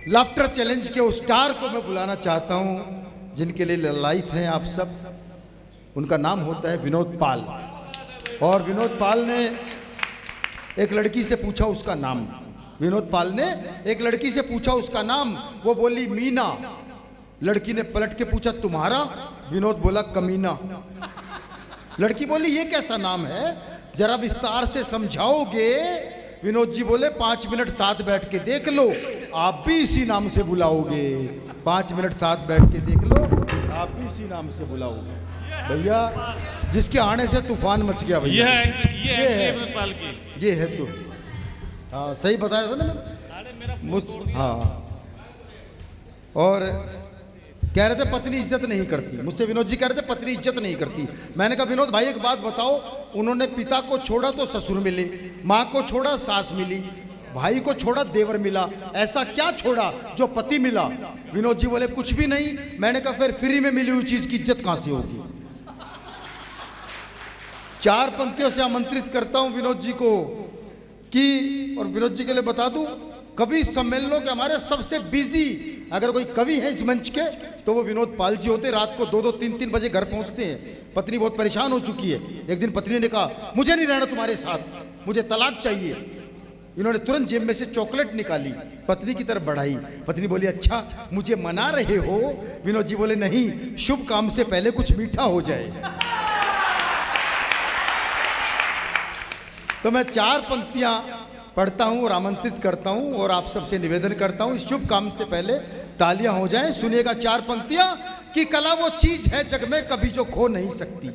Laughter challenge के उस star को मैं बुलाना चाहता हूं जिनके लिए ललायित हैं आप सब। उनका नाम होता है विनोद पाल। और विनोद पाल ने एक लड़की से पूछा उसका नाम। विनोद पाल ने एक लड़की से पूछा उसका नाम, वो बोली मीना। लड़की ने पलट के पूछा तुम्हारा? विनोद बोला कमीना। लड़की बोली ये कैसा नाम है, जरा विस्तार से समझाओगे? विनोद जी बोले 5 मिनट साथ बैठ के देख लो, आप भी इसी नाम से बुलाओगे। 5 मिनट साथ बैठ के देख लो, आप भी इसी नाम से बुलाओगे। भैया जिसके आने से तूफान मच गया भैया। ये है तो हाँ सही बताया था ना मैंने। हाँ और कह रहे थे पत्नी इज्जत नहीं करती। मुझसे विनोद जी कह रहे थे पत्नी इज्जत नहीं करती। मैंने कहा विनोद भाई एक बात बताओ, उन्होंने पिता को छोड़ा तो ससुर मिले, माँ को छोड़ा सास मिली, भाई को छोड़ा देवर मिला, ऐसा क्या छोड़ा जो पति मिला? विनोद जी बोले कुछ भी नहीं। मैंने कहा फिर फ्री में मिली हुई चीज की इज्जत कहां से होगी? 4 पंक्तियों से आमंत्रित करता हूं विनोद जी को कि, और विनोद जी के लिए बता दूं, कवि सम्मेलनों के हमारे सबसे बिजी अगर कोई कवि है इस मंच के तो वो विनोद पाल जी होते। रात को 2-2 3-3 बजे घर पहुंचते हैं। पत्नी बहुत परेशान हो चुकी है। एक दिन पत्नी ने कहा मुझे नहीं रहना तुम्हारे साथ, मुझे तलाक चाहिए। इन्होंने तुरंत जेब में से चॉकलेट निकाली, पत्नी की तरफ बढ़ाई। पत्नी बोली अच्छा मुझे मना रहे हो? विनोद जी बोले नहीं, शुभ काम से पहले कुछ मीठा हो जाए। तो मैं 4 पंक्तियां पढ़ता हूं और आमंत्रित करता हूं और आप सबसे निवेदन करता हूं इस शुभ काम से पहले तालियां हो जाएं। सुनिएगा 4 पंक्तियां कि कला वो चीज है जग में कभी जो खो नहीं सकती।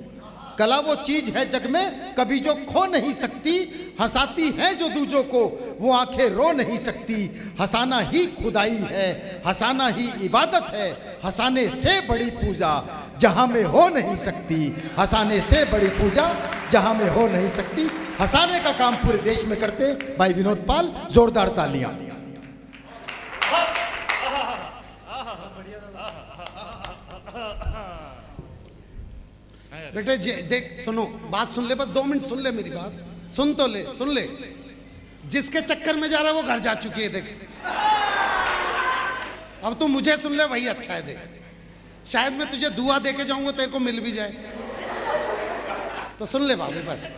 कला वो चीज है जग में कभी जो खो नहीं सकती, हंसाती है जो दूजों को वो आंखें रो नहीं सकती। हंसाना ही खुदाई है, हंसाना ही इबादत है, हंसाने से बड़ी पूजा जहां में हो नहीं सकती। हंसाने से बड़ी पूजा जहां में हो नहीं सकती। हंसाने का काम पूरे देश में करते भाई विनोद पाल। जोरदार तालियां। बेटे देख सुनो, बात सुन ले, बस 2 मिनट सुन ले मेरी बात। सुन तो ले, सुन ले। जिसके चक्कर में जा रहा है वो घर जा चुकी है। देख अब तू मुझे सुन ले, वही अच्छा है। देख शायद मैं तुझे दुआ दे के जाऊंगा तेरे को मिल भी जाए, तो सुन ले बाबू बस।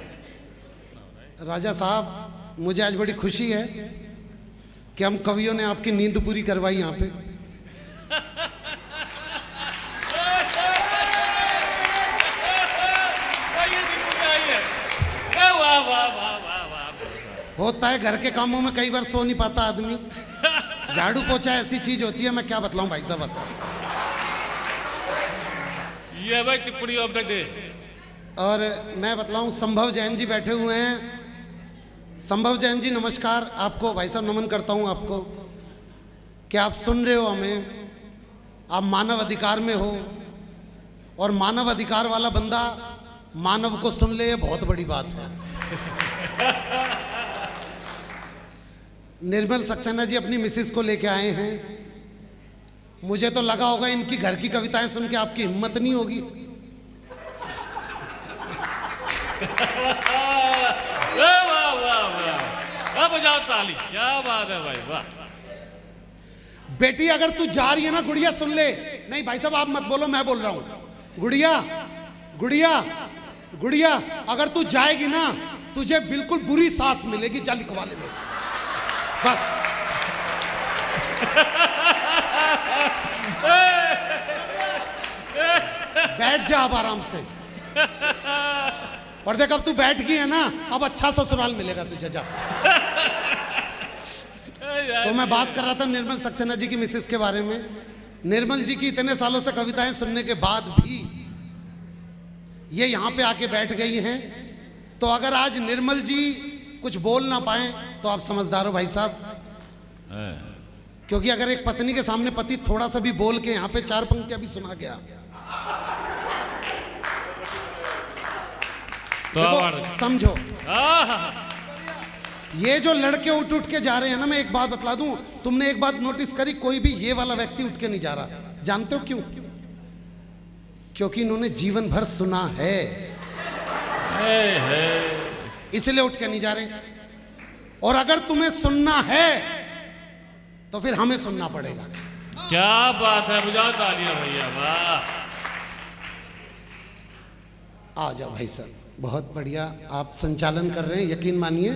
राजा साहब मुझे आज बड़ी खुशी है कि हम कवियों ने आपकी नींद पूरी करवाई यहाँ पे। होता है घर के कामों में कई बार सो नहीं पाता आदमी। झाड़ू पोछा ऐसी चीज होती है, मैं क्या बतलाऊं भाई साहब। ये भाई टिप्पणी ऑफ द डे। और मैं बतलाऊं संभव जैन जी बैठे हुए हैं। संभव जैन जी नमस्कार आपको। भाई साहब नमन करता हूं आपको कि आप सुन रहे हो हमें, आप मानव अधिकार में हो और मानव अधिकार वाला बंदा मानव को सुन ले, ये बहुत बड़ी बात है। निर्मल सक्सेना जी अपनी मिसेस को लेके आए हैं। मुझे तो लगा होगा इनकी घर की कविताएं सुन के आपकी हिम्मत नहीं होगी। वाह वाह वाह, अब बजाओ ताली, क्या बात है भाई, वाह। बेटी अगर तू जा रही है ना गुड़िया, सुन ले। नहीं भाई साहब आप मत बोलो, मैं बोल रहा हूं। गुड़िया गुड़िया गुड़िया अगर तू जाएगी ना तुझे बिल्कुल बुरी सांस मिलेगी। जा लिखवा ले मेरे से बस। बैठ जा अब आराम से। और देख अब तू बैठ गई है ना, अब अच्छा ससुराल मिलेगा तुझे। जा। तो मैं बात कर रहा था निर्मल सक्सेना जी की मिसेस के बारे में। निर्मल जी की इतने सालों से कविताएं सुनने के बाद भी ये यहां पे आके बैठ गई हैं। तो अगर आज निर्मल जी कुछ बोल ना पाए तो आप समझदार हो भाई साहब। क्योंकि अगर एक पत्नी के सामने पति थोड़ा सा भी बोल के यहाँ पे 4 पंक्तियां भी सुना गया तो समझो। ये जो लड़के उठ उठ के जा रहे हैं ना, मैं एक बात बतला दूं, तुमने एक बात नोटिस करी, कोई भी ये वाला व्यक्ति उठ के नहीं जा रहा। जानते हो क्यों? क्योंकि इन्होंने जीवन भर सुना है, इसलिए उठ के नहीं जा रहे। और अगर तुम्हें सुनना है तो फिर हमें सुनना पड़ेगा। क्या बात है, बजाओ तालियां भैया, वाह। आ जाओ भाई साहब, बहुत बढ़िया आप संचालन कर रहे हैं। यकीन मानिए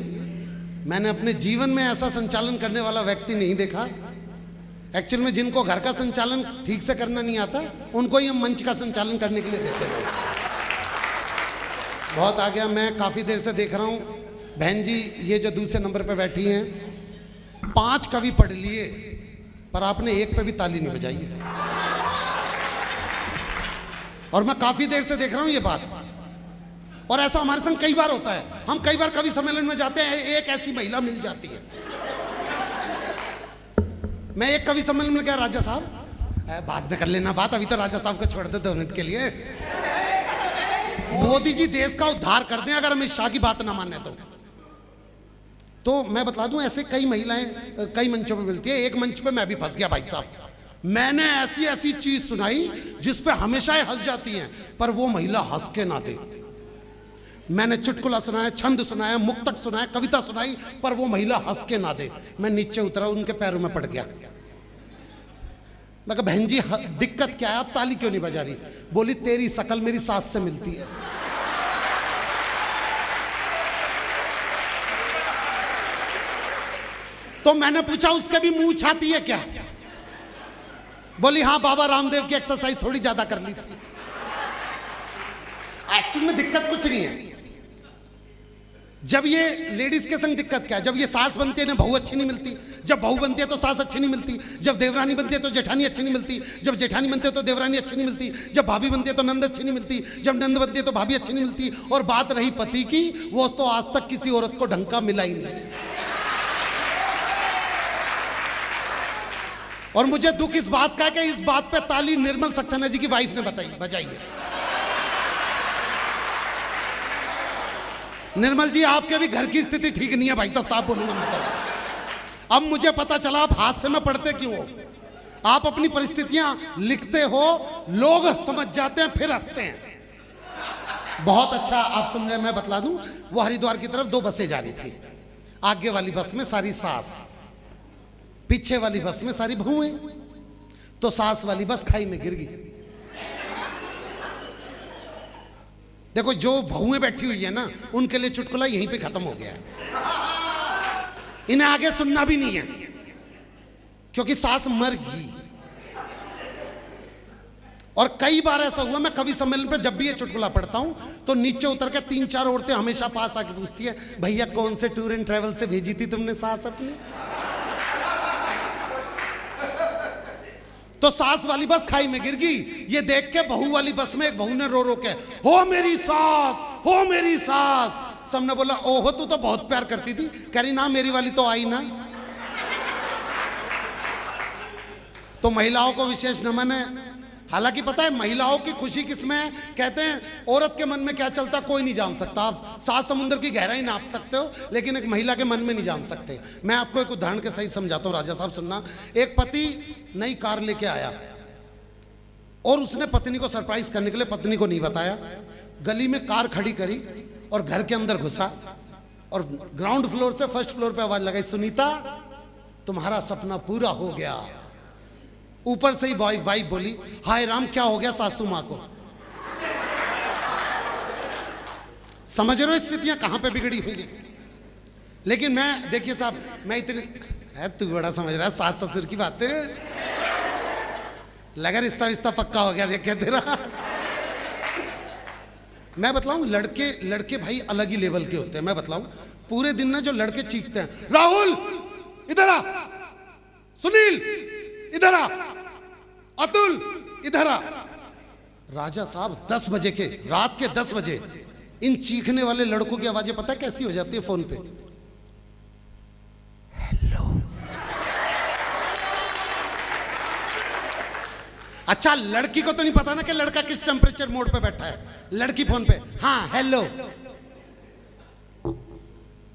मैंने अपने जीवन में ऐसा संचालन करने वाला व्यक्ति नहीं देखा। एक्चुअल में जिनको घर का संचालन ठीक से करना नहीं आता उनको ही हम मंच का संचालन करने के लिए देते हैं। भाई साहब बहुत आ गया। मैं काफ़ी देर से देख रहा हूँ बहन जी ये जो दूसरे नंबर पे बैठी हैं 5 कवि पढ़ लिए पर आपने एक पे भी ताली नहीं बजाई है। और मैं काफ़ी देर से देख रहा हूँ ये बात, और ऐसा हमारे संग कई बार होता है। हम कई बार कवि सम्मेलन में जाते हैं, एक ऐसी महिला मिल जाती है। मैं एक कवि सम्मेलन में गया, राजा साहब बाद में कर लेना बात, अभी तो राजा साहब को छोड़ दे 2 मिनट के लिए। मोदी जी देश का उद्धार कर दें अगर अमित शाह की बात ना माने तो मैं बता दूं ऐसे कई महिलाएं कई मंचों पे मिलती है। एक मंच पे मैं भी फंस गया भाई साहब। मैंने ऐसी ऐसी चीज सुनाई जिस पे हमेशा ही हंस जाती हैं, पर वो महिला हंस के ना दे। मैंने चुटकुला सुनाया, छंद सुनाया, मुक्तक सुनाया, कविता सुनाई, पर वो महिला हंस के ना दे। मैं नीचे उतरा, उनके पैरों में पड़ गया। मैं कहा बहन जी दिक्कत क्या है, आप ताली क्यों नहीं बजा रही? बोली तेरी शकल मेरी सास से मिलती है। तो मैंने पूछा उसके भी मुंह छाती है क्या? बोली हाँ बाबा रामदेव की एक्सरसाइज थोड़ी ज्यादा कर ली थी। एक्चुअली में दिक्कत कुछ नहीं है। जब ये लेडीज के संग दिक्कत क्या है, जब ये सास बनती है ना बहू अच्छी नहीं मिलती, जब बहू बनती है तो सास अच्छी नहीं मिलती, जब देवरानी बनती है तो जेठानी अच्छी नहीं मिलती, जब जेठानी बनती है तो देवरानी अच्छी नहीं मिलती, जब भाभी बनती है तो नंद अच्छी नहीं मिलती, जब नंद बनती है तो भाभी अच्छी नहीं मिलती। और बात रही पति की, वो तो आज तक किसी औरत को ढंग का मिला ही नहीं है। और मुझे दुख इस बात का है कि इस बात पे ताली निर्मल सक्सेना जी की वाइफ ने बजाई है। निर्मल जी आपके भी घर की स्थिति ठीक नहीं है भाई साहब बोलूंगा मैं तो। अब मुझे पता चला आप हादसे में पड़ते क्यों हो। आप अपनी परिस्थितियां लिखते हो, लोग समझ जाते हैं, फिर हंसते हैं। बहुत अच्छा आप सुन रहे हैं। मैं बतला दूं, वो हरिद्वार की तरफ 2 बसें जा रही थी। आगे वाली बस में सारी सास, पीछे वाली बस में सारी बहुएं। तो सास वाली बस खाई में गिर गई। देखो जो बहुएं बैठी हुई है ना, उनके लिए चुटकुला यहीं पे खत्म हो गया है। इन्हें आगे सुनना भी नहीं है क्योंकि सास मर गई। और कई बार ऐसा हुआ, मैं कवि सम्मेलन पर जब भी ये चुटकुला पढ़ता हूं तो नीचे उतर के 3-4 औरतें हमेशा पास आके पूछती है, भैया कौन से टूर एंड ट्रेवल से भेजी थी तुमने सास अपनी? तो सास वाली बस खाई में गिर गई। ये देख के बहू वाली बस में एक बहू ने रो रो के, हो मेरी सास, हो मेरी सास। सबने बोला ओहो तू तो बहुत प्यार करती थी। कह रही ना मेरी वाली तो आई ना। तो महिलाओं को विशेष नमन है। हालांकि पता है महिलाओं की खुशी किसमें है? कहते हैं औरत के मन में क्या चलता कोई नहीं जान सकता। आप 7 समुद्र की गहराई नाप सकते हो लेकिन एक महिला के मन में नहीं जान सकते। मैं आपको एक उदाहरण के सही समझाता हूँ राजा साहब, सुनना। एक पति नई कार लेके आया और उसने पत्नी को सरप्राइज करने के लिए पत्नी को नहीं बताया, गली में कार खड़ी करी और घर के अंदर घुसा और ग्राउंड फ्लोर से फर्स्ट फ्लोर पे आवाज लगाई, सुनीता तुम्हारा सपना पूरा हो गया। ऊपर से ही वाइफ बोली, हाय राम क्या हो गया सासू मां को? समझ रहे हो स्थितियां कहां पे बिगड़ी हुई है। लेकिन मैं देखिए साहब, मैं इतनी है तू बड़ा समझ रहा है सास ससुर की बातें, लगा रिश्ता विस्ता पक्का हो गया देखिए तेरा। मैं बतलाऊं लड़के भाई अलग ही लेवल के होते हैं। मैं बतलाऊं पूरे दिन ना जो लड़के चीखते हैं, राहुल इधर आ, सुनील इधर आ, अतुल इधर आ। राजा साहब 10 बजे के, रात के 10 बजे इन चीखने वाले लड़कों की आवाजें पता है कैसी हो जाती है फोन पे? हेलो। अच्छा लड़की को तो नहीं पता ना कि लड़का किस टेम्परेचर मोड पे बैठा है। लड़की फोन पे हाँ हेलो,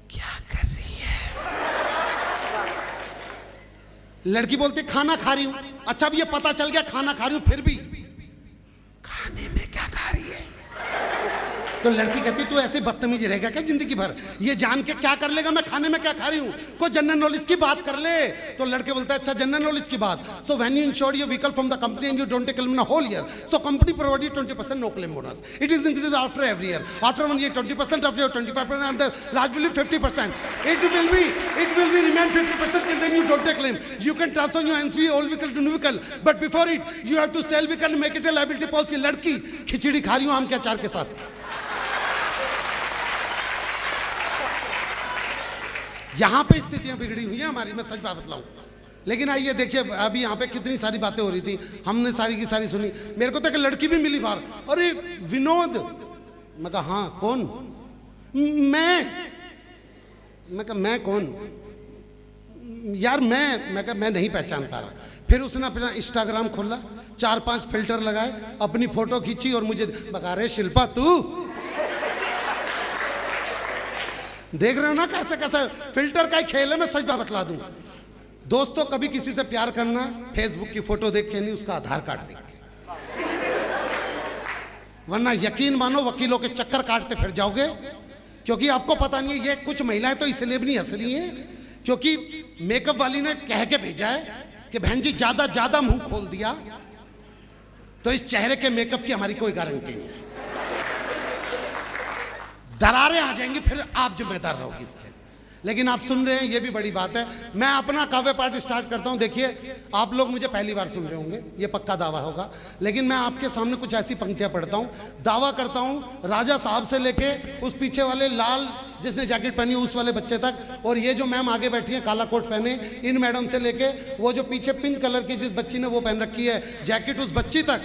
क्या कर रही है? लड़की बोलती खाना खा रही हूं। अच्छा अब ये पता चल गया खाना खा रही हूं, फिर भी खाने में क्या खा रही है? तो लड़की कहती तू ऐसे बदतमीज रहेगा क्या जिंदगी भर, ये जान के क्या कर लेगा मैं खाने में क्या खा रही हूँ, कोई जनरल नॉलेज की बात कर ले। तो लड़के बोलता है अच्छा जनरल नॉलेज की बात, so when you insure your vehicle from the company and you don't take claim in a whole year, so company provide you 20% no claim bonus, it is increase after every year, after 1 year 20%, after 25%, and the large will be 50%, it will be remain 50% till then you don't take claim, you can transfer your NCV old vehicle to new vehicle, but before it you have to sell vehicle and make it a liability policy। लड़की खिचड़ी खा रही हूँ आम के अचार के साथ। यहां पे स्थितियां बिगड़ी हुई हैं हमारी, मैं सच बात बतलाऊं। लेकिन आइए देखिए अभी यहाँ पे कितनी सारी बातें हो रही थी, हमने सारी की सारी सुनी। मेरे को तो एक लड़की भी मिली बाहर, अरे विनोद, मैं कहा हाँ कौन, मैं कहा मैं कौन यार, मैं कहा मैं नहीं पहचान पा रहा। फिर उसने अपना इंस्टाग्राम खोला, 4-5 फिल्टर लगाए, अपनी फोटो खींची और मुझे बता रहे शिल्पा तू देख रहे हो ना कैसे कैसे फिल्टर का ही खेल है। मैं सच बात बतला दूं दोस्तों, कभी किसी से प्यार करना फेसबुक की फोटो देख के नहीं, उसका आधार कार्ड देख के, वरना यकीन मानो वकीलों के चक्कर काटते फिर जाओगे। क्योंकि आपको पता नहीं है, ये कुछ महिलाएं तो इसलिए भी नहीं हंस रही हैं क्योंकि मेकअप वाली ने कह के भेजा है कि बहन जी ज्यादा मुंह खोल दिया तो इस चेहरे के मेकअप की हमारी कोई गारंटी नहीं है, दरारें आ जाएंगी फिर आप जिम्मेदार रहोगी इसके लिए। लेकिन आप सुन रहे हैं, ये भी बड़ी बात है। मैं अपना काव्य पाठ स्टार्ट करता हूं। देखिए आप लोग मुझे पहली बार सुन रहे होंगे, ये पक्का दावा होगा, लेकिन मैं आपके सामने कुछ ऐसी पंक्तियां पढ़ता हूं, दावा करता हूं राजा साहब से लेके उस पीछे वाले लाल जिसने जैकेट पहनी उस वाले बच्चे तक, और ये जो मैम आगे बैठी है काला कोट पहने, इन मैडम से लेके वो जो पीछे पिंक कलर की जिस बच्ची ने वो पहन रखी है जैकेट, उस बच्ची तक,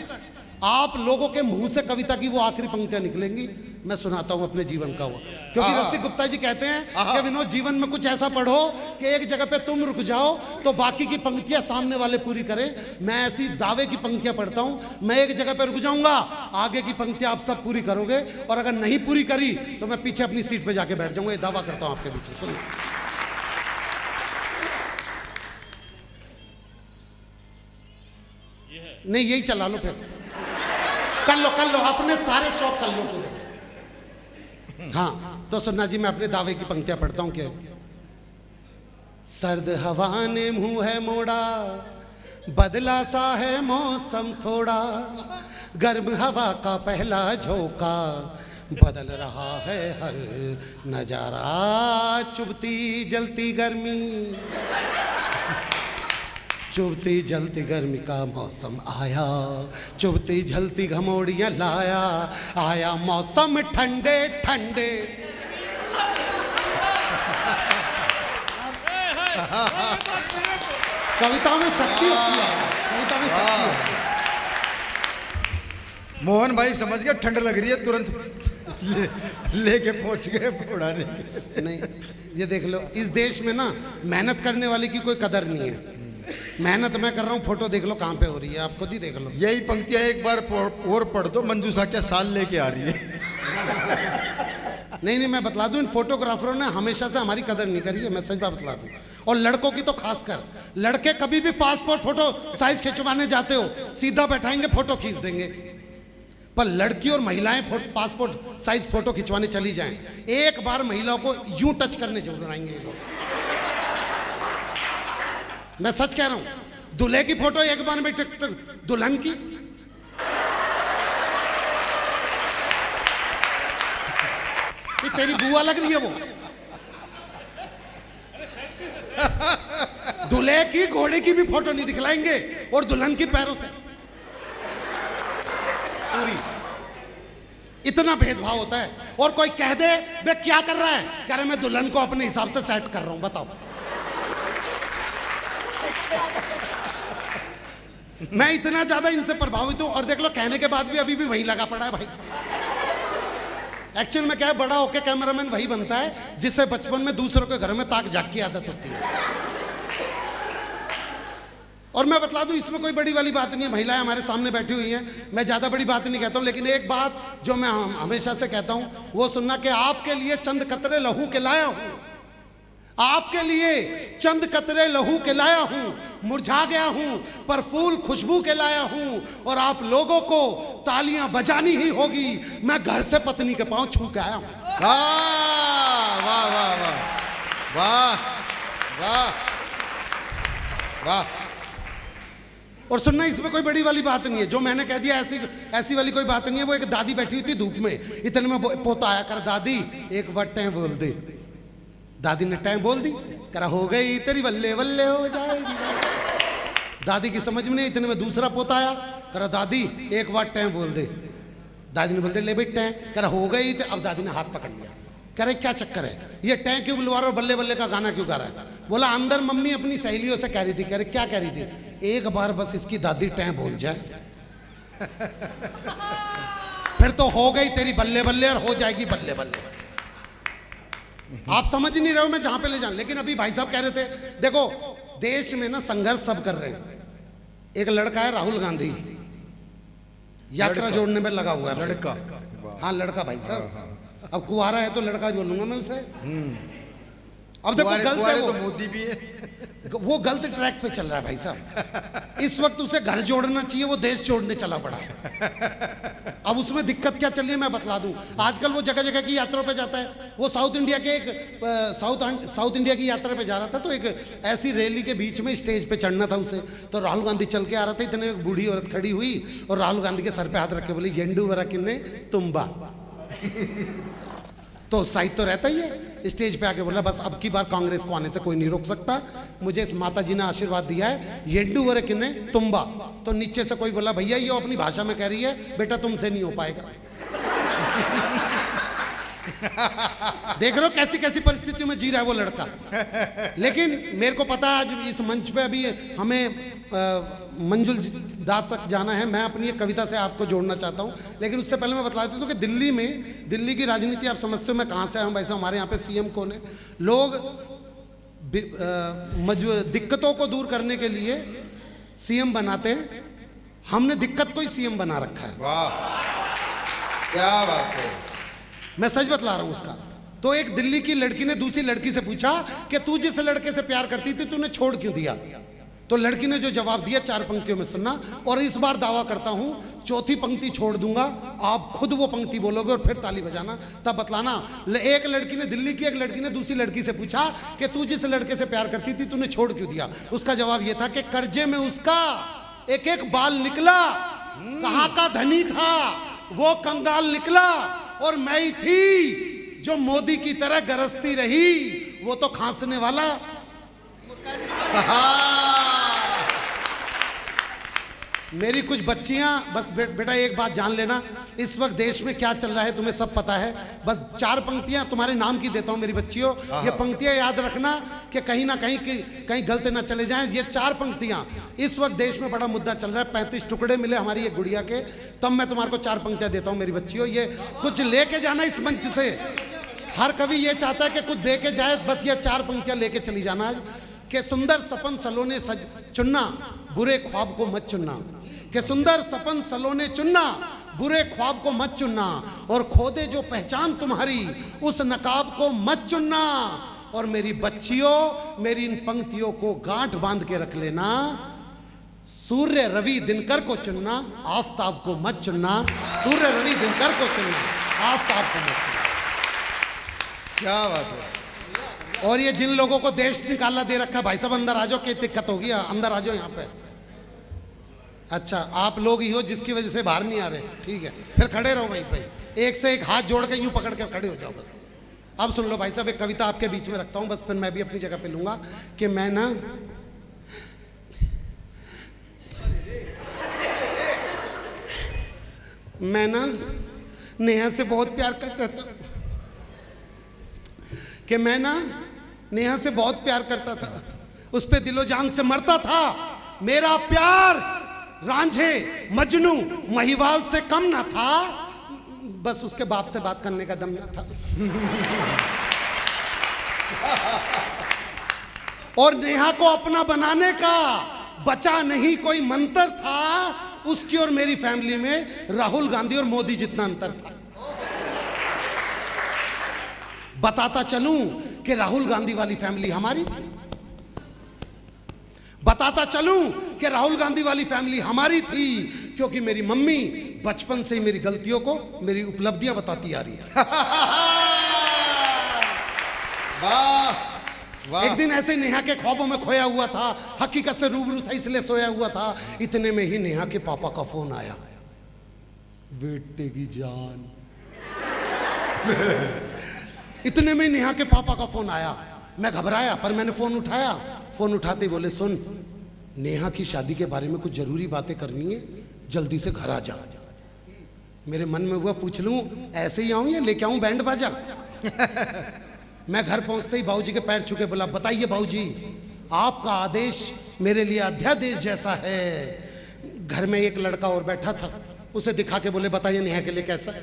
आप लोगों के मुंह से कविता की वो आखिरी पंक्तियां निकलेंगी। मैं सुनाता हूं अपने जीवन का वो, क्योंकि रसिक गुप्ता जी कहते हैं कि विनोद जीवन में कुछ ऐसा पढ़ो कि एक जगह पे तुम रुक जाओ तो बाकी की पंक्तियां सामने वाले पूरी करें। मैं ऐसी दावे की पंक्तियां पढ़ता हूं, मैं एक जगह पे रुक जाऊंगा, आगे की पंक्तियां आप सब पूरी करोगे, और अगर नहीं पूरी करी तो मैं पीछे अपनी सीट पे जाके बैठ जाऊंगा। ये दावा करता हूं आपके बीच में, सुनो। नहीं यही चला लो, फिर कर लो अपने सारे शौक कर लो पूरे। हाँ तो सुनना जी, मैं अपने दावे की पंक्तियां पढ़ता हूं। क्या सर्द हवा ने मुंह है मोड़ा, बदला सा है मौसम थोड़ा, गर्म हवा का पहला झोंका, बदल रहा है हर नजारा, चुभती जलती गर्मी, चुभती जलती गर्मी का मौसम आया, चुभती जलती घमौड़ियाँ लाया, आया मौसम ठंडे ठंडे। कविता में शक्ति होती है, कविता में शक्ति होती है। मोहन भाई समझ गए ठंड लग रही है, तुरंत लेके पहुंच गए उड़ाने। नहीं ये देख लो, इस देश में ना मेहनत करने वाले की कोई कदर नहीं है। मेहनत मैं कर रहा हूँ, फोटो देख लो कहाँ पे हो रही है, आप खुद ही देख लो। यही पंक्तियां एक बार और पढ़ दो, मंजूषा क्या साल लेके आ रही है। नहीं मैं बतला दूं, इन फोटोग्राफरों ने हमेशा से हमारी कदर नहीं करी है, मैं सच बात बतला दूं। और लड़कों की तो खासकर, लड़के कभी भी पासपोर्ट फोटो साइज खिंचवाने जाते हो, सीधा बैठाएंगे फोटो खींच देंगे, पर लड़की और महिलाएं पासपोर्ट साइज फोटो खिंचवाने चली जाएं, एक बार महिलाओं को यूं टच करने जरूर आएंगे ये लोग। मैं सच कह रहा हूं, दूल्हे की फोटो एक बार में दुल्हन की, तेरी बुआ लग रही है वो, दूल्हे की घोड़े की भी फोटो नहीं दिखलाएंगे, और दुल्हन की पैरों से पूरी। इतना भेदभाव होता है। और कोई कह दे बे क्या कर रहा है, कह रहे मैं दुल्हन को अपने हिसाब से सेट कर रहा हूं, बताओ। मैं इतना ज्यादा इनसे प्रभावित हूं, और देख लो कहने के बाद भी अभी भी वही लगा पड़ा है भाई। एक्चुअल में क्या है, बड़ा होके कैमरामैन वही बनता है जिससे बचपन में दूसरों के घर में ताक झाक की आदत होती है। और मैं बतला दूं, इसमें कोई बड़ी वाली बात नहीं है, महिलाएं हमारे सामने बैठी हुई हैं, मैं ज्यादा बड़ी बात नहीं कहता हूं, लेकिन एक बात जो मैं हमेशा से कहता हूं वो सुनना कि आपके लिए चंद कतरे लहू के लाया हूं, आपके लिए चंद कतरे लहू के लाया हूं, मुरझा गया हूं पर फूल खुशबू के लाया हूं, और आप लोगों को तालियां बजानी ही होगी। मैं घर से पत्नी के पांव छू के आया हूं। वाह वाह वाह वाह वाह वाह वाह। और सुनना, इसमें कोई बड़ी वाली बात नहीं है, जो मैंने कह दिया ऐसी वाली कोई बात नहीं है। वो एक दादी बैठी हुई थी धूप में, इतने में पोता आया, कर दादी एक बार टैं बोल दे। दादी ने टैं बोल दी, करा हो गई तेरी बल्ले बल्ले हो जाएगी। दादी की समझ में नहीं, इतने में दूसरा पोता आया, करा दादी एक बार टैं बोल दे। दादी ने बोल दे ले बेट टैं, करा हो गई। अब दादी ने हाथ पकड़ लिया, कह रहे क्या चक्कर है, ये टैं क्यों बुलवा रहा और बल्ले बल्ले का गाना क्यों गा रहा है। बोला अंदर मम्मी अपनी सहेलियों से कह रही थी। कह रहे क्या कह रही थी, एक बार बस इसकी दादी टैं बोल जाए फिर तो हो गई तेरी बल्ले बल्ले और हो जाएगी बल्ले बल्ले। आप समझ नहीं रहे हो मैं जहां पे ले जाऊं। लेकिन अभी भाई साहब कह रहे थे, देखो देश में ना संघर्ष सब कर रहे हैं। एक लड़का है राहुल गांधी, यात्रा जोड़ने में लगा हुआ है। लड़का, हाँ लड़का भाई साहब। अब कुंवारा है तो लड़का बोलूंगा मैं उसे। अब देखो गलत है, तो मोदी भी है, वो गलत ट्रैक पे चल रहा है भाई साहब। इस वक्त उसे घर जोड़ना चाहिए, वो देश छोड़ने चला पड़ा। अब उसमें दिक्कत क्या चल रही है मैं बतला दूं। आजकल वो जगह जगह की यात्रा पे जाता है। वो साउथ इंडिया के साउथ इंडिया की यात्रा पे जा रहा था, तो एक ऐसी रैली के बीच में स्टेज पे चढ़ना था उसे। तो राहुल गांधी चल के आ रहा था, इतने एक बूढ़ी औरत खड़ी हुई और राहुल गांधी के सर पे हाथ रख के बोली येंडू वरा किन्ने तुम्बा। तो उत्साहित तो रहता ही है। स्टेज पे आके बोला बस अब की बार कांग्रेस को आने से कोई नहीं रोक सकता, मुझे इस माता जी ने आशीर्वाद दिया है, येंडू वरे किन्ने तुम्बा। तो नीचे से कोई बोला भैया ये अपनी भाषा में कह रही है, बेटा तुमसे नहीं हो पाएगा। देख रहे हो कैसी कैसी परिस्थितियों में जी रहा है वो लड़का। लेकिन मेरे को पता है आज इस मंच पे अभी हमें मंजुल दाद तक जाना है। मैं अपनी एक कविता से आपको जोड़ना चाहता हूं, लेकिन उससे पहले मैं बता देता हूं कि दिल्ली की राजनीति आप समझते हो मैं कहां से आया हूं। वैसे हमारे यहाँ पे सीएम कौन है। लोग दिक्कतों को दूर करने के लिए सीएम बनाते हैं, हमने दिक्कत को ही सीएम बना रखा है। वाह क्या बात है। मैं सच बतला रहा हूं उसका। तो एक दिल्ली की लड़की ने दूसरी लड़की से पूछा कि तू जिस लड़के से प्यार करती थी तूने छोड़ क्यों दिया। तो लड़की ने जो जवाब दिया 4 पंक्तियों में सुनना, और इस बार दावा करता हूं चौथी पंक्ति छोड़ दूंगा, आप खुद वो पंक्ति बोलोगे और फिर ताली बजाना, तब बतलाना। एक लड़की ने, दिल्ली की एक लड़की ने दूसरी लड़की से पूछा कि तू जिस लड़के से प्यार करती थी तूने छोड़ क्यों दिया। उसका जवाब यह था कि कर्जे में उसका एक एक बाल निकला, कहां का धनी था वो कंगाल निकला, और मैं ही थी जो मोदी की तरह गरजती रही, वो तो खांसने वाला। मेरी कुछ बच्चियां, बस बेटा एक बात जान लेना, इस वक्त देश में क्या चल रहा है तुम्हें सब पता है। बस 4 पंक्तियां तुम्हारे नाम की देता हूं मेरी बच्चियों, ये पंक्तियां याद रखना कि कहीं ना कहीं गलत ना चले जाएं। ये 4 पंक्तियां, इस वक्त देश में बड़ा मुद्दा चल रहा है। 35 टुकड़े मिले हमारी एक गुड़िया के, तब मैं तुम्हारे को 4 पंक्तियां देता हूं मेरी बच्चियों। ये कुछ लेके जाना इस मंच से। हर कवि ये चाहता है कि कुछ दे के जाए, बस ये 4 पंक्तियां लेके चली जाना आज। कि सुंदर सपन सलोने सज चुनना, बुरे ख्वाब को मत चुनना। कि सुंदर सपन सलोने चुनना, बुरे ख्वाब को मत चुनना, और खोदे जो पहचान तुम्हारी उस नकाब को मत चुनना। और मेरी बच्चियों, मेरी इन पंक्तियों को गांठ बांध के रख लेना। सूर्य रवि दिनकर को चुनना, आफताब को मत चुनना। सूर्य रवि दिनकर को चुनना, आफताब को मत चुनना। क्या बात है। और ये जिन लोगों को देश निकाला दे रखा है, भाई साहब अंदर आ जाओ, क्या दिक्कत होगी, अंदर आ जाओ यहाँ पे। अच्छा आप लोग ही हो जिसकी वजह से बाहर नहीं आ रहे, ठीक है, फिर खड़े रहो वहीं पे, एक से एक हाथ जोड़ के यूं पकड़ के खड़े हो जाओ बस। अब सुन लो भाई साहब, एक कविता आपके बीच में रखता हूं, बस फिर मैं भी अपनी जगह पे लूंगा। कि मैं ना नेहा से बहुत प्यार करता था। कि मैं ना नेहा से बहुत प्यार करता था, उस पे दिलो जान से मरता था। मेरा प्यार रांझे मजनू महिवाल से कम ना था, बस उसके बाप से बात करने का दम ना था। और नेहा को अपना बनाने का बचा नहीं कोई मंत्र था, उसकी और मेरी फैमिली में राहुल गांधी और मोदी जितना अंतर था। बताता चलूं कि राहुल गांधी वाली फैमिली हमारी थी। बताता चलूं कि राहुल गांधी वाली फैमिली हमारी थी क्योंकि मेरी मम्मी बचपन से ही मेरी गलतियों को, मेरी उपलब्धियां बताती आ रही थी। वाह वाह। एक दिन ऐसे नेहा के ख्वाबों में खोया हुआ था, हकीकत से रूबरू था इसलिए सोया हुआ था। इतने में ही नेहा के पापा का फोन आया, बेटे की जान। इतने में नेहा के पापा का फोन आया। मैं घबराया पर मैंने फोन उठाया। फोन उठाते ही बोले, सुन, नेहा की शादी के बारे में कुछ जरूरी बातें करनी है, जल्दी से घर आ जा। मेरे मन में हुआ पूछ लूं ऐसे ही आऊं या लेके आऊं बैंड बाजा। मैं घर पहुंचते ही बाबूजी के पैर छू के बोला, बताइए बाबूजी, आपका आदेश मेरे लिए अध्यादेश जैसा है। घर में एक लड़का और बैठा था, उसे दिखा के बोले, बताइए नेहा के लिए कैसा है।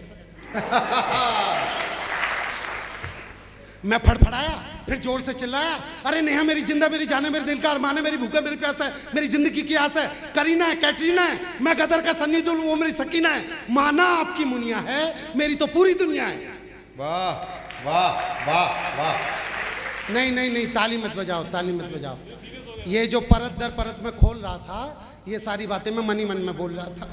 मैं फड़फड़ाया, फिर जोर से चिल्लाया, अरे नेहा मेरी जिंदा, मेरी जान है, मेरे दिल का अरमान है, मेरी भूख है, मेरी प्यास है, मेरी जिंदगी की आस है। करीना है, कैटरीना है, मैं गदर का सन्नी दुल, वो मेरी सकीना है। माना आपकी मुनिया है, मेरी तो पूरी दुनिया है। वाह वाह वाह वाह। नहीं नहीं नहीं, ताली मत बजाओ, ताली मत बजाओ। ये जो परत दर परत में खोल रहा था, ये सारी बातें मैं मन ही मन में बोल रहा था।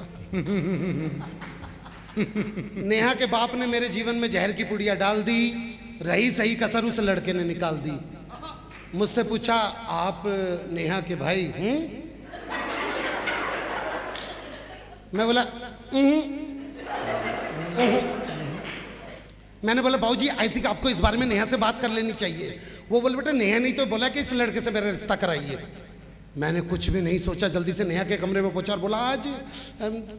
नेहा के बाप ने मेरे जीवन में जहर की पुड़िया डाल दी, रही सही कसर उस लड़के ने निकाल दी। मुझसे पूछा, आप नेहा के भाई हूं? मैं बोला मैंने बोला, बाबूजी आई थिंक आपको इस बारे में नेहा से बात कर लेनी चाहिए। वो बोले, बेटा नेहा नहीं तो बोला कि इस लड़के से मेरा रिश्ता कराइए। मैंने कुछ भी नहीं सोचा, जल्दी से नेहा के कमरे में पहुंचा और बोला, आज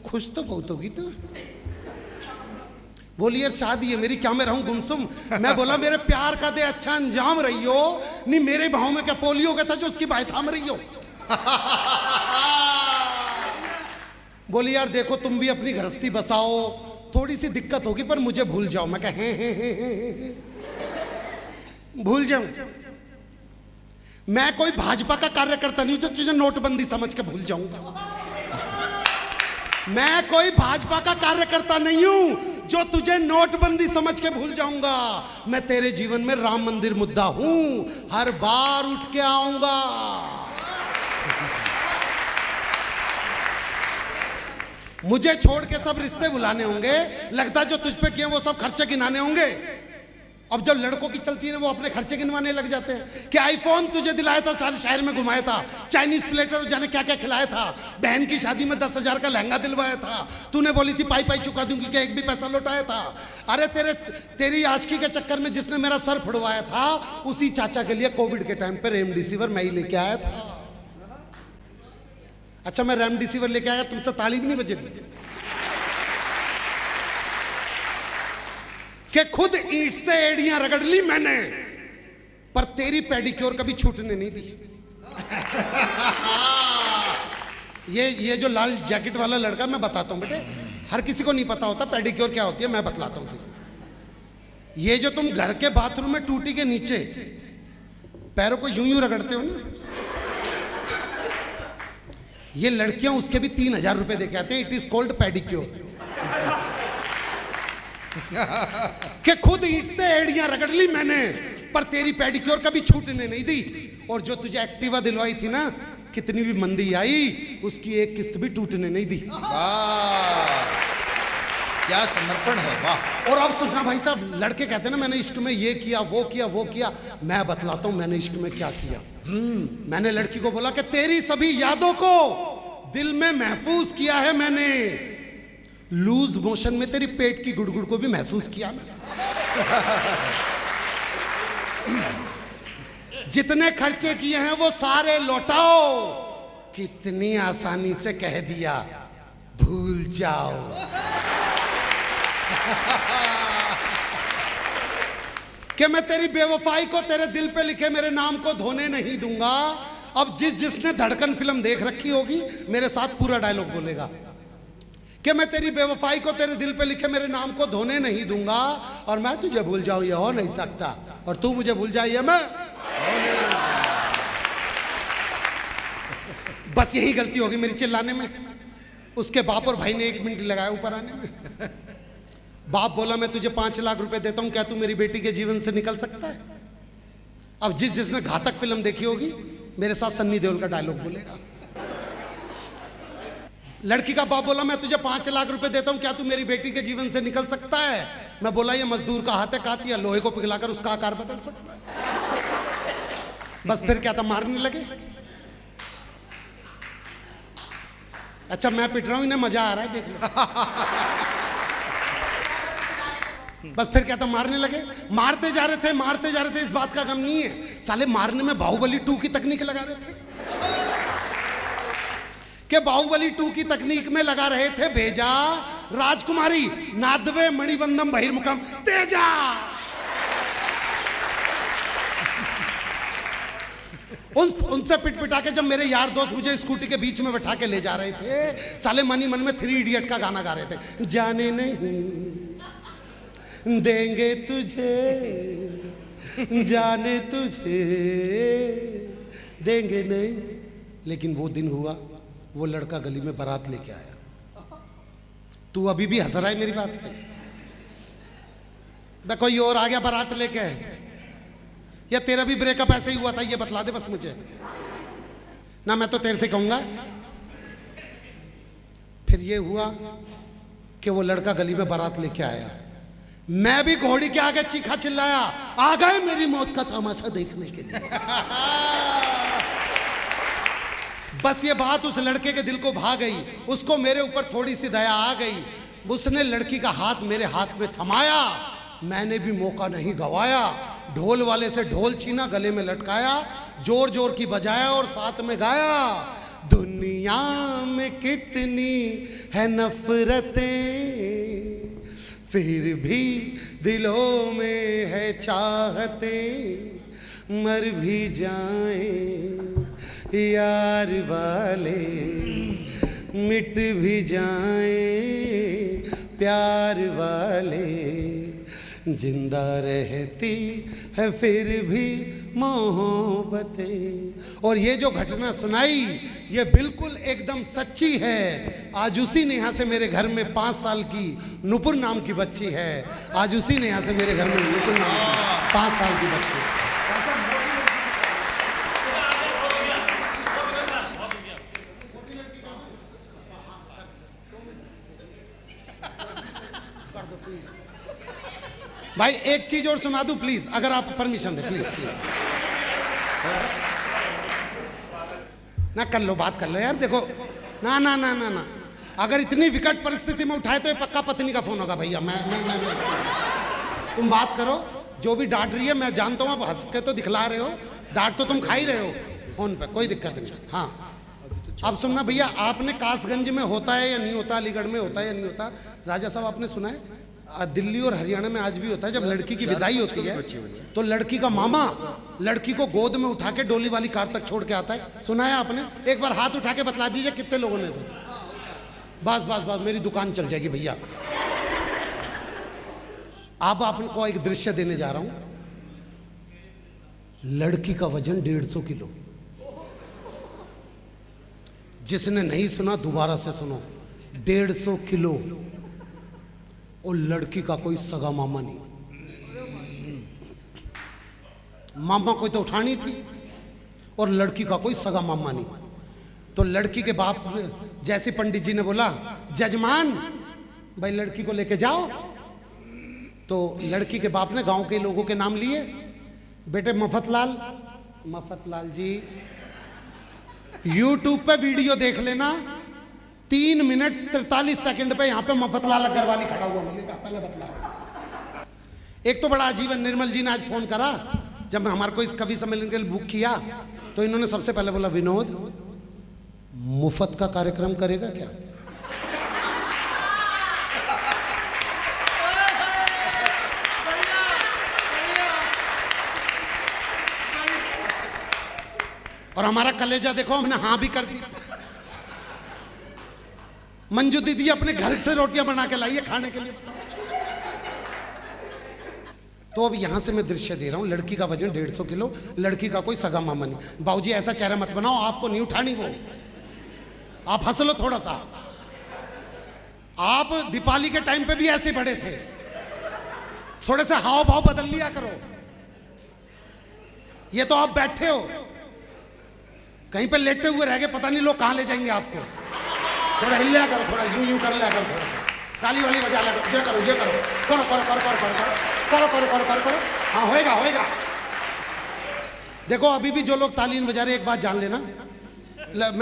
खुश तो बहुत होगी तो। बोली, यार शादी है मेरी, क्या मैं रहूं गुमसुम। मैं बोला, मेरे प्यार का दे अच्छा अंजाम रही हो, नहीं मेरे भाव में क्या पोलियो का था जो उसकी बाई थाम रही हो। बोली, यार देखो तुम भी अपनी गृहस्थी बसाओ, थोड़ी सी दिक्कत होगी पर मुझे भूल जाओ। मैं कहा भूल जाऊं? मैं कोई भाजपा का कार्यकर्ता नहीं जो तुझे नोटबंदी समझ के भूल जाऊंगा। मैं कोई भाजपा का कार्यकर्ता नहीं हूं जो तुझे नोटबंदी समझ के भूल जाऊंगा। मैं तेरे जीवन में राम मंदिर मुद्दा हूं, हर बार उठ के आऊंगा। मुझे छोड़ के सब रिश्ते बुलाने होंगे, लगता है जो तुझ पे किए वो सब खर्चे गिनाने होंगे। अब जब लड़कों की चलती है ना, वो अपने खर्चे गिनवाने लग जाते हैं कि आईफोन तुझे दिलाया था, सारे शहर में घुमाया था, चाइनीज प्लेटर जाने क्या क्या खिलाया था, बहन की शादी में 10,000 का लहंगा दिलवाया था, तूने बोली थी पाई पाई चुका दूंगी, क्या एक भी पैसा लौटाया था? अरे तेरी आशिकी के चक्कर में जिसने मेरा सर फुड़वाया था, उसी चाचा के लिए कोविड के टाइम पे रेमडेसिविर मैं ही लेके आया था। अच्छा, मैं रेमडेसिविर लेके आया, तुमसे ताली भी नहीं बज रही कि खुद ईंट से एड़ियां रगड़ ली मैंने, पर तेरी पेडिक्योर कभी छूटने नहीं दी। ये जो लाल जैकेट वाला लड़का, मैं बताता हूं बेटे, हर किसी को नहीं पता होता पेडिक्योर क्या होती है, मैं बतलाता हूं तुझे। ये जो तुम घर के बाथरूम में टूटी के नीचे पैरों को यूं यूं रगड़ते हो ना, ये लड़कियां उसके भी 3,000 रुपए देके आते हैं। It is called pedicure. कि खुद ईंट से एड़ियां रगड़ ली मैंने, पर तेरी पेडिक्योर कभी छूटने नहीं दी। और जो तुझे एक्टिवा दिलवाई थी ना, कितनी भी मंदी आई, उसकी एक किस्त भी टूटने नहीं दी। वाह, क्या समर्पण है, वाह। और अब सुनना भाई साहब, लड़के कहते हैं ना मैंने इश्क में ये किया वो किया वो किया, मैं बतलाता हूं मैंने इश्क में क्या किया। मैंने लड़की को बोला कि तेरी सभी यादों को दिल में महफूज किया है मैंने, लूज मोशन में तेरी पेट की गुड़गुड़ को भी महसूस किया मैंने। जितने खर्चे किए हैं वो सारे लौटाओ, कितनी आसानी से कह दिया भूल जाओ। कि मैं तेरी बेवफाई को तेरे दिल पे लिखे मेरे नाम को धोने नहीं दूंगा। अब जिसने धड़कन फिल्म देख रखी होगी मेरे साथ पूरा डायलॉग बोलेगा कि मैं तेरी बेवफाई को तेरे दिल पे लिखे मेरे नाम को धोने नहीं दूंगा, और मैं तुझे भूल जाऊं ये हो नहीं सकता, और तू मुझे भूल जाए ये मैं। बस यही गलती होगी मेरी चिल्लाने में। उसके बाप और भाई ने 1 मिनट लगाया ऊपर आने में। बाप बोला, मैं तुझे 5 लाख रुपए देता हूं, क्या तू मेरी बेटी के जीवन से निकल सकता है? अब जिसने घातक फिल्म देखी होगी मेरे साथ सन्नी देओल का डायलॉग बोलेगा। लड़की का बाप बोला मैं तुझे 5 लाख रुपए देता हूं, क्या तू मेरी बेटी के जीवन से निकल सकता है? मैं बोला ये मजदूर का हाथ है, काती है, लोहे को पिघलाकर उसका आकार बदल सकता है। बस फिर क्या था, मारने लगे। अच्छा मैं पिट रहा हूं, इन्हें मजा आ रहा है, देख लो। बस फिर क्या था, मारने लगे। मारते जा रहे थे, मारते जा रहे थे, इस बात का गम नहीं है साले मारने में बाहुबली 2 की तकनीक लगा रहे थे कि बाहुबली 2 की तकनीक में लगा रहे थे भेजा राजकुमारी नादवे मणिबंधम बहिर्मुखम तेजा। उनसे पिट पिटा के जब मेरे यार दोस्त मुझे स्कूटी के बीच में बैठा के ले जा रहे थे, साले मन ही मन में 3 इडियट का गाना गा रहे थे। जाने नहीं देंगे तुझे, जाने तुझे देंगे नहीं। लेकिन वो दिन हुआ, वो लड़का गली में बारात लेके आया। तू अभी भी हंस रहा है मेरी बात पे? मैं कोई और आ गया बारात लेके, या तेरा भी ब्रेकअप ऐसे ही हुआ था, ये बतला दे बस मुझे ना, मैं तो तेरे से कहूंगा। फिर ये हुआ कि वो लड़का गली में बारात लेके आया, मैं भी घोड़ी के आगे चीखा चिल्लाया, आ गए मेरी मौत का तमाशा देखने के लिए। बस ये बात उस लड़के के दिल को भा गई, उसको मेरे ऊपर थोड़ी सी दया आ गई। उसने लड़की का हाथ मेरे हाथ में थमाया, मैंने भी मौका नहीं गवाया, ढोल वाले से ढोल छीना, गले में लटकाया, जोर जोर की बजाया और साथ में गाया, दुनिया में कितनी है नफरतें फिर भी दिलों में है चाहते, मर भी जाएं यार वाले, मिट भी जाएं प्यार वाले, जिंदा रहती है फिर भी मोहब्बतें। और ये जो घटना सुनाई ये बिल्कुल एकदम सच्ची है। आज उसी नेहा से मेरे घर में 5 साल की नुपुर नाम की बच्ची है। आज उसी नेहा से मेरे घर में नुपुर नाम की 5 साल की बच्ची है। भाई एक चीज और सुना दूं प्लीज, अगर आप परमिशन दे, प्लीज प्लीज ना कर लो, बात कर लो यार। देखो ना ना ना ना ना, अगर इतनी विकट परिस्थिति में उठाए तो ये पक्का पत्नी का फोन होगा भैया। मैं तुम बात करो, जो भी डांट रही है मैं जानता हूँ, आप हंस के तो दिखला रहे हो, डांट तो तुम खा ही रहे हो फोन पे, कोई दिक्कत नहीं। हाँ अब सुनना भैया, आपने कासगंज में होता है या नहीं होता, अलीगढ़ में होता है या नहीं होता, राजा साहब आपने सुना है दिल्ली और हरियाणा में आज भी होता है, जब लड़की की विदाई होती है तो लड़की का मामा लड़की को गोद में उठा के डोली वाली कार तक छोड़ के आता है। सुना है आपने? एक बार हाथ उठा के बतला दीजिए कितने लोगों ने सुना। बस बस बस, मेरी दुकान चल जाएगी भैया। अब आपको एक दृश्य देने जा रहा हूं। लड़की का वजन 150 किलो। जिसने नहीं सुना दोबारा से सुनो, 150 किलो। और लड़की का कोई सगा मामा नहीं, मामा कोई तो उठानी थी, और लड़की का कोई सगा मामा नहीं। तो लड़की के बाप ने, जैसे पंडित जी ने बोला जजमान भाई लड़की को लेके जाओ, तो लड़की के बाप ने गांव के लोगों के नाम लिए, बेटे मफतलाल जी YouTube पे वीडियो देख लेना, 3 मिनट 43 सेकंड पे यहाँ पे मफतलाल अग्रवाली खड़ा हुआ मिलेगा, पहले बतला। एक तो बड़ा अजीब है, निर्मल जी ने आज फोन करा जब हमारे को इस कवि सम्मेलन के लिए बुक किया, तो इन्होंने सबसे पहले बोला विनोद मुफ्त का कार्यक्रम करेगा क्या? और हमारा कलेजा देखो, हमने हाँ भी कर दी। मंजू दीदी अपने घर से रोटियां बना के लाई है खाने के लिए, बताओ। तो अब यहां से मैं दृश्य दे रहा हूं, लड़की का वजन 150 किलो, लड़की का कोई सगा मामा नहीं। बाबूजी ऐसा चेहरा मत बनाओ, आपको नहीं उठानी वो, आप हंस लो थोड़ा सा। आप दीपावली के टाइम पे भी ऐसे बड़े थे, थोड़े से हाव भाव बदल लिया करो। ये तो आप बैठे हो, कहीं पे लेटे हुए रह गए, पता नहीं लोग कहाँ ले जाएंगे आपको। थोड़ा हिल लिया करो, थोड़ा यूं यूं कर लिया करो, थोड़ा सा ताली वाली बजा लिया करो, ये करो ये करो, करो करो करो करो करो करो करो करो करो करो, हाँ होएगा होएगा। देखो अभी भी जो लोग ताली नहीं बजा रहे, एक बात जान लेना,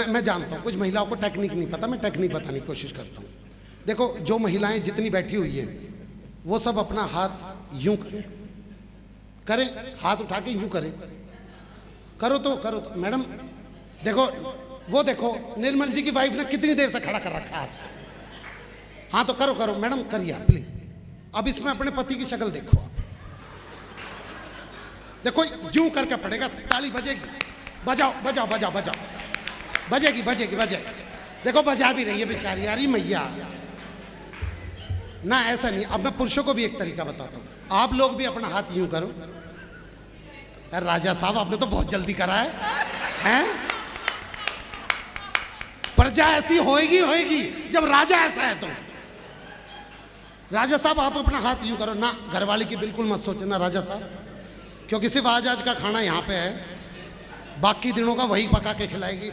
मैं जानता हूँ कुछ महिलाओं को टेक्निक नहीं पता, मैं टेक्निक बताने की कोशिश करता हूँ। देखो जो महिलाएं जितनी बैठी हुई है वो सब अपना हाथ यूं करें, करें हाथ उठा के यूं करें, करो तो मैडम देखो, वो देखो निर्मल जी की वाइफ ने कितनी देर से खड़ा कर रखा है हाथ। हाँ तो करो करो मैडम, करिए आप प्लीज। अब इसमें अपने पति की शक्ल देखो आप, देखो यूं करके पड़ेगा, ताली बजेगी, बजाओ बजाओ बजाओ बजाओ, बजेगी बजेगी बजेगी, देखो बजा भी रही है बेचारी, यारी मैया ना, ऐसा नहीं। अब मैं पुरुषों को भी एक तरीका बताता हूँ, आप लोग भी अपना हाथ यूं करो। अरे राजा साहब आपने तो बहुत जल्दी करा हैं? प्रजा ऐसी होएगी होएगी जब राजा ऐसा है तो। राजा साहब आप अपना हाथ यूं करो ना, घरवाली की बिल्कुल मत सोचे ना राजा साहब, क्योंकि सिर्फ आज का खाना यहाँ पे है, बाकी दिनों का वही पका के खिलाएगी।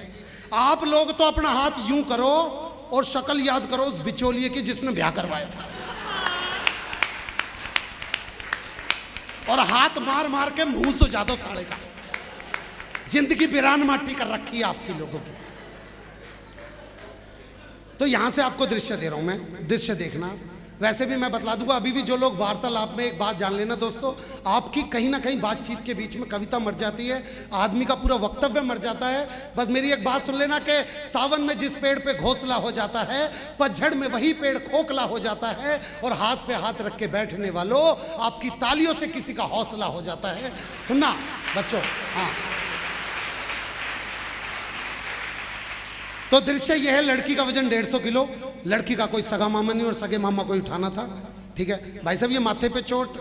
आप लोग तो अपना हाथ यूं करो और शक्ल याद करो उस बिचौलिए की जिसने ब्याह करवाया था, और हाथ मार मार के मुंह सुझा दो साले का। जिंदगी बिरान माटी कर रखी है आपकी लोगों की। तो यहां से आपको दृश्य दे रहा हूं मैं, दृश्य देखना। वैसे भी मैं बतला दूंगा, अभी भी जो लोग वार्तालाप में, एक बात जान लेना दोस्तों, आपकी कहीं ना कहीं बातचीत के बीच में कविता मर जाती है, आदमी का पूरा वक्तव्य मर जाता है। बस मेरी एक बात सुन लेना कि सावन में जिस पेड़ पे घोंसला हो जाता है, पतझड़ में वही पेड़ खोखला हो जाता है, और हाथ पे हाथ रख के बैठने वालों, आपकी तालियों से किसी का हौसला हो जाता है। सुनना बच्चों, हाँ तो दृश्य यह है, लड़की का वजन 150 किलो, लड़की का कोई सगा मामा नहीं और सगे मामा को उठाना था। ठीक है भाई साहब, ये माथे पे चोट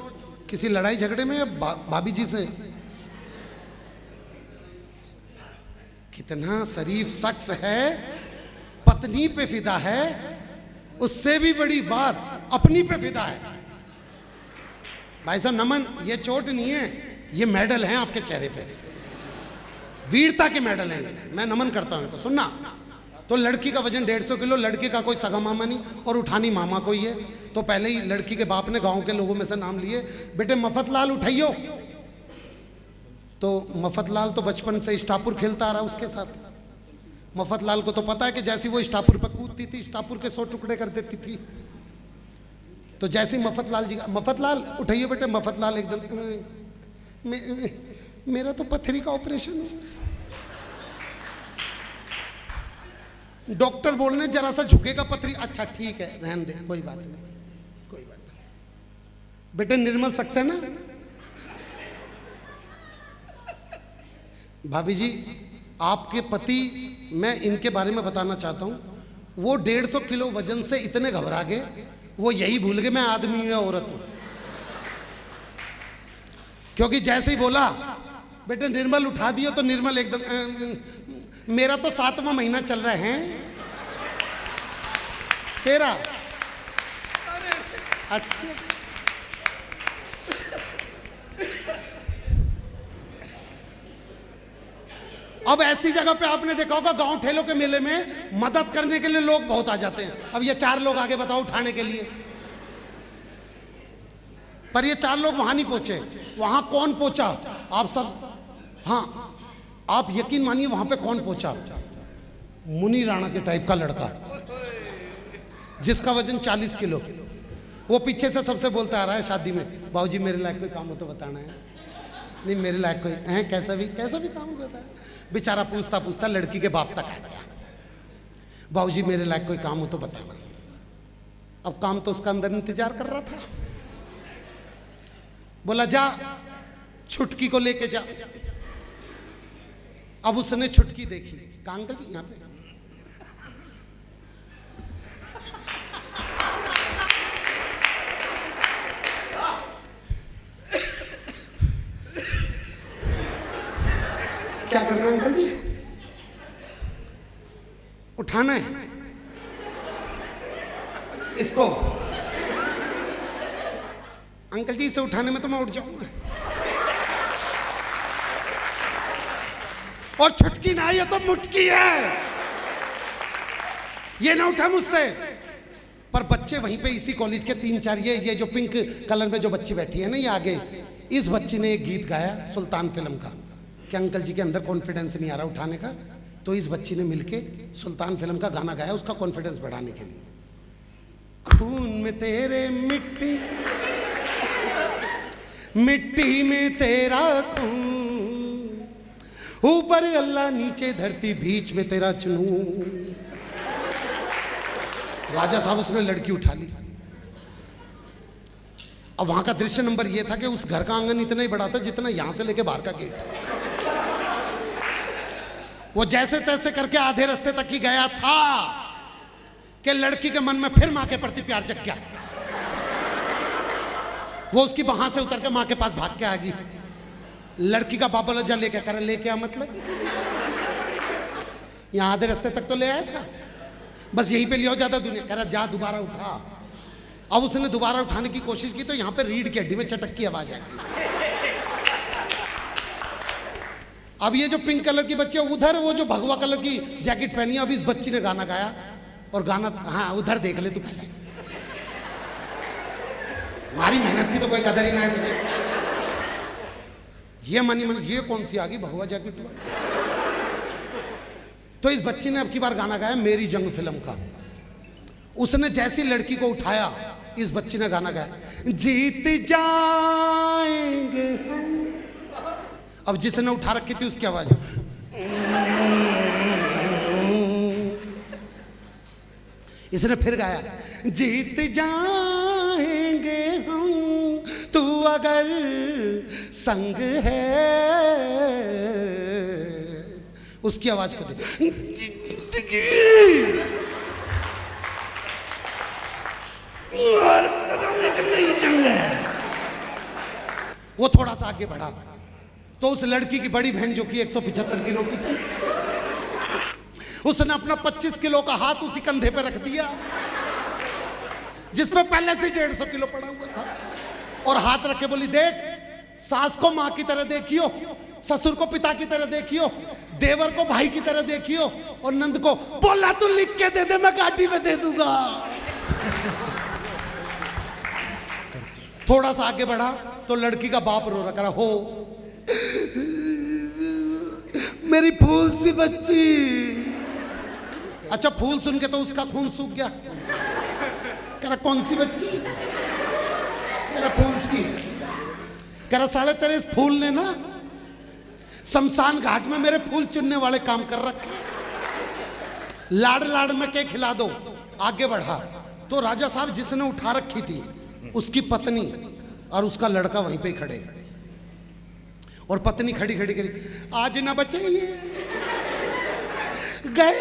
किसी लड़ाई झगड़े में या भाभी जी से? कितना शरीफ शख्स है, पत्नी पे फिदा है, उससे भी बड़ी बात अपनी पे फिदा है। भाई साहब नमन, ये चोट नहीं है, ये मेडल है आपके चेहरे पे, वीरता के मेडल है, मैं नमन करता हूं इनको। सुनना, तो लड़की का वजन 150 किलो, लड़के का कोई सगा मामा नहीं और उठानी मामा कोई है। तो पहले ही लड़की के बाप ने गांव के लोगों में से नाम लिए, बेटे मफतलाल उठाइयो। तो मफतलाल तो बचपन से स्टापुर खेलता आ रहा उसके साथ। मफतलाल को तो पता है कि जैसी वो स्टापुर पर कूदती थी, स्टापुर के 100 टुकड़े कर देती थी। तो जैसे मफतलाल जी, मफतलाल उठाइयो बेटे, मफतलाल एकदम मेरा तो पथरी का ऑपरेशन है। डॉक्टर बोलने जरा सा झुकेगा पथरी, अच्छा ठीक है रहने दे, कोई बात नहीं कोई बात नहीं। बेटे निर्मल सक्सेना, भाभी जी आपके पति, मैं इनके बारे में बताना चाहता हूं, वो 150 किलो वजन से इतने घबरा गए, वो यही भूल गए मैं आदमी हूं या औरत हूं। क्योंकि जैसे ही बोला बेटे निर्मल उठा दियो, तो निर्मल एकदम मेरा तो 7वां महीना चल रहा है, तेरा अच्छा। अब ऐसी जगह पे आपने देखा होगा गांव ठेलों के मेले में मदद करने के लिए लोग बहुत आ जाते हैं। अब ये 4 लोग आगे बताओ उठाने के लिए, पर ये 4 लोग वहां नहीं पहुंचे। वहां कौन पहुंचा आप सब? हाँ आप यकीन मानिए वहां पे कौन पहुंचा? मुनी राणा के टाइप का लड़का जिसका वजन 40 किलो। वो पीछे से सबसे बोलता आ रहा है शादी में, बाबूजी मेरे लायक कोई काम हो तो बताना है, नहीं मेरे लायक कोई है, कैसा भी काम होता है। बेचारा पूछता पूछता लड़की के बाप तक आ गया, बाबूजी मेरे लायक कोई काम हो तो बताना। अब काम तो उसका अंदर इंतजार कर रहा था। बोला जा छुटकी को लेके जा। अब उसने छुटकी देखी, कहा अंकल जी यहाँ पे क्या करना है अंकल जी? उठाना है इसको। अंकल जी इसे उठाने में तो मैं उठ जाऊंगा। और छुटकी ना ये तो मुटकी है, ये ना उठा मुझसे। पर बच्चे वहीं पे इसी कॉलेज के 3-4 ये जो पिंक कलर में जो बच्ची बैठी है ना ये आगे, इस बच्ची ने एक गीत गाया सुल्तान फिल्म का कि अंकल जी के अंदर कॉन्फिडेंस नहीं आ रहा उठाने का, तो इस बच्ची ने मिलके सुल्तान फिल्म का गाना गाया उसका कॉन्फिडेंस बढ़ाने के लिए। खून में तेरे मिट्टी, मिट्टी में तेरा खून, ऊपर अल्लाह नीचे धरती बीच में तेरा जुनून। राजा साहब उसने लड़की उठा ली। अब वहां का दृश्य नंबर यह था कि उस घर का आंगन इतना ही बड़ा था जितना यहां से लेके बाहर का गेट। वो जैसे तैसे करके आधे रास्ते तक ही गया था कि लड़की के मन में फिर मां के प्रति प्यार जग गया। वो उसकी वहां से उतर के मां के पास भाग के आ गई। लड़की का बाबा लज्जा लेके कर ले क्या मतलब, यहां आधे रास्ते तक तो ले आया था, बस यहीं पे लियो ज्यादा दुनिया। कह रहा जा दोबारा उठा। अब उसने दोबारा उठाने की कोशिश की तो यहां पे रीढ़ की हड्डी में चटक की आवाज आ गई। अब ये जो पिंक कलर की बच्ची है उधर वो जो भगवा कलर की जैकेट पहनी है, अब इस बच्ची ने गाना गाया और गाना, हाँ उधर देख ले तू पहले, हमारी मेहनत की तो कोई कदर ही ना है तुझे। ये मनी मन ये कौन सी आ गई भगवा जैकेट। तो इस बच्ची ने अब की बार गाना गाया मेरी जंग फिल्म का। उसने जैसी लड़की को उठाया इस बच्ची ने गाना गाया जीत जाएंगे हम। अब जिसने उठा रखी थी उसकी आवाज, इसने फिर गाया जीत जाएंगे हम तू अगर संग है। उसकी आवाज को दे जिंदगी और कदम एक नई जंग है। वो थोड़ा सा आगे बढ़ा तो उस लड़की की बड़ी बहन जो कि 175 किलो की थी, उसने अपना 25 किलो का हाथ उसी कंधे पे रख दिया जिसमें पहले से 150 किलो पड़ा हुआ था, और हाथ रख के बोली देख, सास को मां की तरह देखियो, ससुर को पिता की तरह देखियो, देवर को भाई की तरह देखियो, और नंद को बोला तू लिख के दे दे मैं गाड़ी में दे दूंगा। थोड़ा सा आगे बढ़ा तो लड़की का बाप रो रहा, करा हो मेरी फूल सी बच्ची। अच्छा फूल सुन के तो उसका खून सूख गया। कह रहा कौन सी बच्ची, कह रहा फूल सी। कह रहा साले तेरे इस फूल ने ना शमशान घाट में मेरे फूल चुनने वाले काम कर रखे, लाड़ लाड़ में के खिला दो। आगे बढ़ा तो राजा साहब जिसने उठा रखी थी उसकी पत्नी और उसका लड़का वहीं पे खड़े, और पत्नी खड़ी खड़ी करी आज ना बचाइए गए।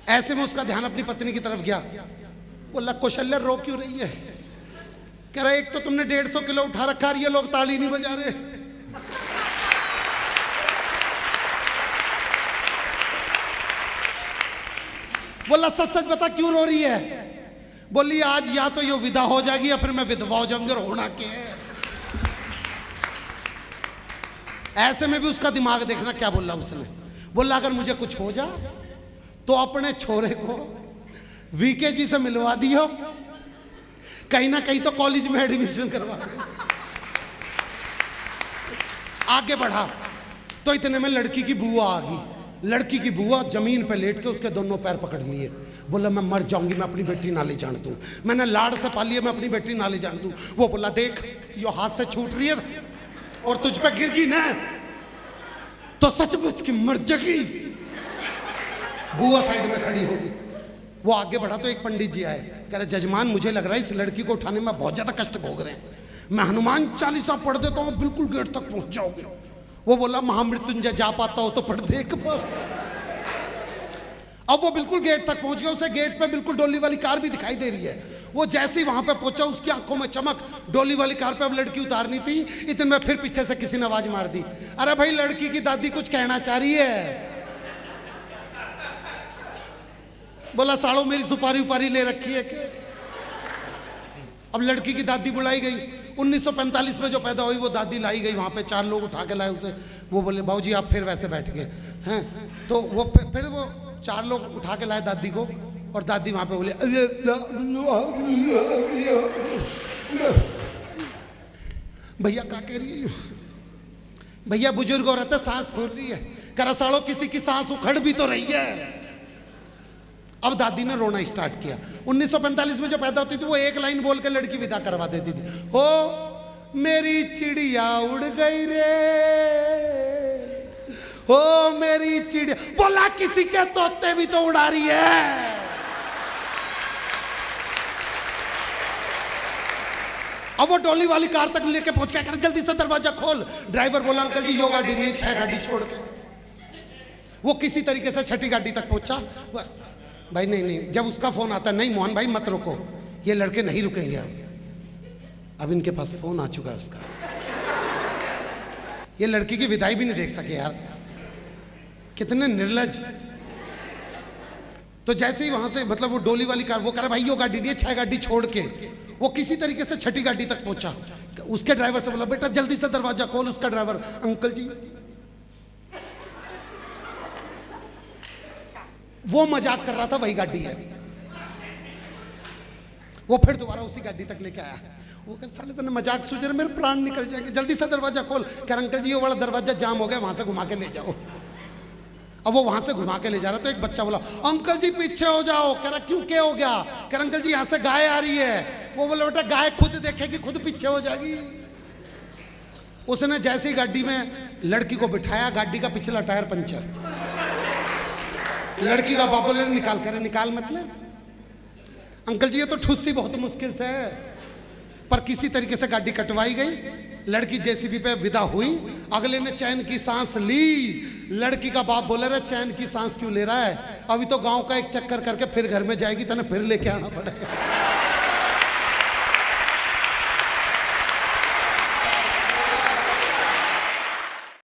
ऐसे में उसका ध्यान अपनी पत्नी की तरफ गया। बोला कौशल्या रो क्यों रही है। कह रहा एक तो तुमने 150 किलो उठा रखा, ये लोग ताली नहीं बजा रहे। बोला सच सच बता क्यों रो रही है। बोली आज या तो ये विदा हो जाएगी या फिर मैं विधवा हो जाऊंगी, और होना क्या है। ऐसे में भी उसका दिमाग देखना क्या बोला उसने। बोला अगर मुझे कुछ हो जा तो अपने छोरे को वीके जी से मिलवा दियो, कहीं ना कहीं तो कॉलेज में एडमिशन करवा दो। आगे बढ़ा तो इतने में लड़की की बुआ आ गई। लड़की की बुआ जमीन पे लेट के उसके दोनों पैर पकड़ लिए। बोला मैं मर जाऊंगी, मैं अपनी बेटी ना ले जान दूं, मैंने लाड़ से पाली है, मैं अपनी बेटी ना ले जान दूं। वो बोला देख यो हाथ से छूट रही है और तुझ पे गिर गई ना तो सचमुच की मर जाएगी। बुआ साइड में खड़ी होगी। वो आगे बढ़ा तो एक पंडित जी आए, कह रहे जजमान मुझे लग रहा है इस लड़की को उठाने में बहुत ज्यादा कष्ट भोग रहे हैं, मैं हनुमान चालीसा पढ़ देता हूँ बिल्कुल गेट तक पहुंच जाओगे। वो बोला महामृत्युंजय जा पाता हो तो पढ़ दे एक बार। अब वो बिल्कुल गेट तक पहुंच गया, उसे गेट पे बिल्कुल डोली वाली कार भी दिखाई दे रही है। वो जैसे ही वहां पे पहुंचा उसकी आंखों में चमक, डोली वाली कार पे अब लड़की उतारनी थी, इतने में फिर पीछे से किसी ने आवाज मार दी, अरे भाई लड़की की दादी कुछ कहना चाह रही है। बोला साड़ो मेरी सुपारी उपारी ले रखी है के। अब लड़की की दादी बुलाई गई, 1945 में जो पैदा हुई वो दादी लाई गई वहाँ पे, 4 लोग उठा के लाए उसे। वो बोले बाबूजी आप फिर वैसे बैठ गए हैं। तो वो फिर वो 4 लोग उठा के लाए दादी को, और दादी वहाँ पे बोले भैया क्या कह रही है? भैया बुजुर्ग औरत है, सांस फूल रही है। करा सालो किसी की सांस उखड़ भी तो रही है। अब दादी ने रोना स्टार्ट किया। 1945 में जो पैदा होती थी वो एक लाइन बोल के लड़की विदा करवा देती थी, हो मेरी चिड़िया उड़ गई रे, हो मेरी चिड़िया। बोला किसी के तोते भी तो उड़ा रही है। अब वो डोली वाली कार तक लेके पहुंच गया, जल्दी से दरवाजा खोल। ड्राइवर बोला अंकल जी यो गाड़ी नहीं, 6 गाड़ी छोड़ के। वो किसी तरीके से 6ठी गाड़ी तक पहुंचा। भाई नहीं, जब उसका फोन आता, नहीं मोहन भाई मत रुको, ये लड़के नहीं रुकेंगे। अब इनके पास फोन आ चुका है उसका। ये लड़की की विदाई भी नहीं देख सके यार, कितने निर्लज। तो जैसे ही वहां से मतलब वो डोली वाली कार, वो कह रहा भाई यो गाड़ी नहीं है, 6 गाड़ी छोड़ के। वो किसी तरीके से 6ठी गाड़ी तक पहुंचा। उसके ड्राइवर से बोला बेटा जल्दी से दरवाजा खोल। उसका ड्राइवर अंकल जी, वो मजाक कर रहा था, वही गाड़ी है। वो फिर दोबारा उसी गाड़ी तक लेके आया। वो कह साले तूने मजाक सोच रहे, मेरे प्राण निकल जाएंगे, जल्दी से दरवाजा खोल। कह अंकल जी ये वाला दरवाजा जाम हो गया, वहां से घुमा के ले जाओ। अब वो वहां से घुमा के ले जा रहा, तो एक बच्चा बोला अंकल जी पीछे हो जाओ। कह रहा क्यों, क्या हो गया? कह रहा अंकल जी यहाँ से गाय आ रही है। वो बोला बेटा गाय खुद देखेगी, खुद पीछे हो जाएगी। उसने जैसे ही गाड़ी में लड़की को बिठाया, गाड़ी का पिछला टायर पंचर। लड़की का बाप बोले निकाल। करे निकाल मतलब? अंकल जी ये तो ठुस्सी बहुत मुश्किल से है। पर किसी तरीके से गाड़ी कटवाई गई। लड़की जेसीबी पे विदा हुई। अगले ने चैन की सांस ली। लड़की का बाप बोले रे चैन की सांस क्यों ले रहा है? अभी तो गांव का एक चक्कर करके फिर घर में जाएगी, तने फिर लेके आना पड़ेगा।